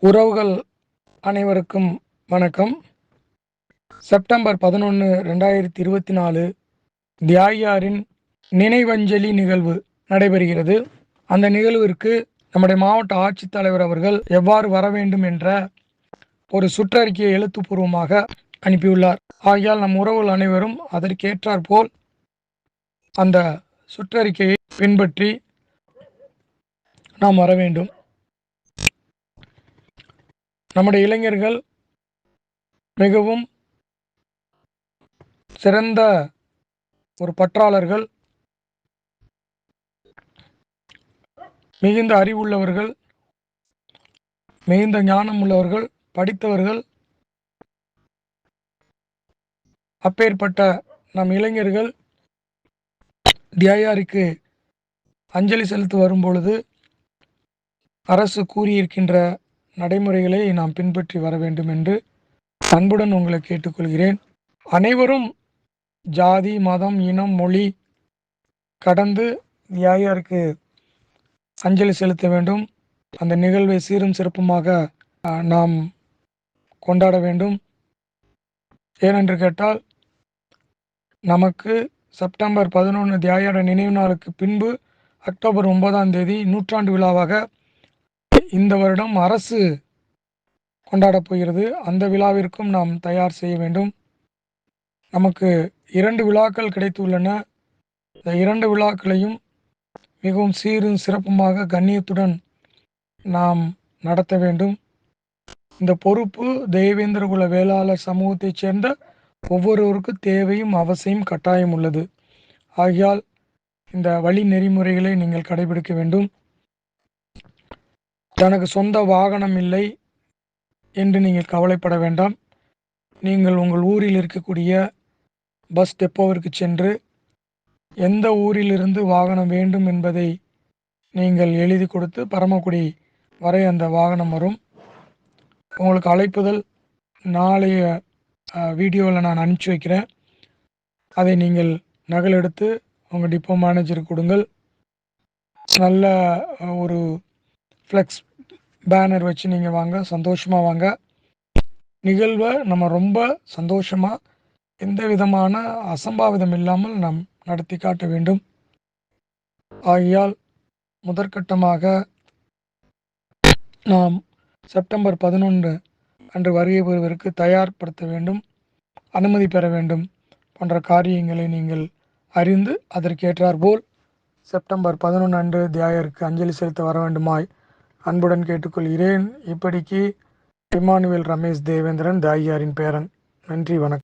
உறவுகள் அனைவருக்கும் வணக்கம். செப்டம்பர் 11, 2024 தியாகியாரின் நினைவஞ்சலி நிகழ்வு நடைபெறுகிறது. அந்த நிகழ்விற்கு நம்முடைய மாவட்ட ஆட்சித்தலைவர் அவர்கள் எவ்வாறு வர வேண்டும் என்ற ஒரு சுற்றறிக்கையை எழுத்துப்பூர்வமாக அனுப்பியுள்ளார். ஆகையால் நம் உறவுகள் அனைவரும் அதற்கேற்றாற்போல் அந்த சுற்றறிக்கையை பின்பற்றி நாம் வர வேண்டும். நம்முடைய இளைஞர்கள் மிகவும் சிறந்த ஒரு பற்றாளர்கள், மிகுந்த அறிவுள்ளவர்கள், மிகுந்த ஞானம் உள்ளவர்கள், படித்தவர்கள். அப்பேற்பட்ட நம் இளைஞர்கள் தியாகியாருக்கு அஞ்சலி செலுத்த வரும்பொழுது அரசு கூறியிருக்கின்ற நடைமுறைகளை நாம் பின்பற்றி வர வேண்டும் என்று அன்புடன் உங்களை கேட்டுக்கொள்கிறேன். அனைவரும் ஜாதி, மதம், இனம், மொழி கடந்து தியாகியாருக்கு அஞ்சலி செலுத்த வேண்டும். அந்த நிகழ்வை சீரும் சிறப்புமாக நாம் கொண்டாட வேண்டும். ஏனென்று கேட்டால், நமக்கு செப்டம்பர் 11 தியாகியார நினைவு நாளுக்கு பின்பு அக்டோபர் 9ஆம் தேதி நூற்றாண்டு விழாவாக இந்த வருடம் அரசு கொண்டாடப் போகிறது. அந்த விழாவிற்கும் நாம் தயார் செய்ய வேண்டும். நமக்கு 2 விழாக்கள் கிடைத்துள்ளன. இந்த 2 விழாக்களையும் மிகவும் சீரும் சிறப்புமாக கண்ணியத்துடன் நாம் நடத்த வேண்டும். இந்த பொறுப்பு தேவேந்திரகுல வேளாளர் சமூகத்தைச் சேர்ந்த ஒவ்வொருவருக்கும் தேவையும் அவசியம் கட்டாயம் உள்ளது. ஆகையால் இந்த வழி நெறிமுறைகளை நீங்கள் கடைபிடிக்க வேண்டும். தனக்கு சொந்த வாகனம் இல்லை என்று நீங்கள் கவலைப்பட வேண்டாம். நீங்கள் உங்கள் ஊரில் இருக்கக்கூடிய பஸ் டெப்போவிற்கு சென்று எந்த ஊரிலிருந்து வாகனம் வேண்டும் என்பதை நீங்கள் எழுதி கொடுத்து பரமக்குடி வரை அந்த வாகனம் வரும். உங்களுக்கு அழைப்புதல் நாளைய வீடியோவில் நான் அனுப்பிச்சி வைக்கிறேன். அதை நீங்கள் நகலெடுத்து உங்கள் டிப்போ மேனேஜருக்கு கொடுங்கள். நல்ல ஒரு ஃப்ளெக்ஸ் பேனர் வச்சு நீங்கள் வாங்க, சந்தோஷமாக வாங்க. நிகழ்வை நம்ம ரொம்ப சந்தோஷமாக எந்த விதமான அசம்பாவிதம் இல்லாமல் நாம் நடத்தி காட்ட வேண்டும். ஆகையால் முதற்கட்டமாக நாம் செப்டம்பர் 11 அன்று வருகை பெறுவதற்கு தயார்படுத்த வேண்டும், அனுமதி பெற வேண்டும் போன்ற காரியங்களை நீங்கள் அறிந்து அதற்கேற்றாற்போல் செப்டம்பர் 11 அன்று தியாகியாருக்கு அஞ்சலி செலுத்த வர வேண்டுமாய் அன்புடன் கேட்டுக்கொள்கிறேன். இப்படிக்கு இமானுவேல் ரமேஷ் தேவேந்திரன், தியாகியாரின் பேரன். நன்றி, வணக்கம்.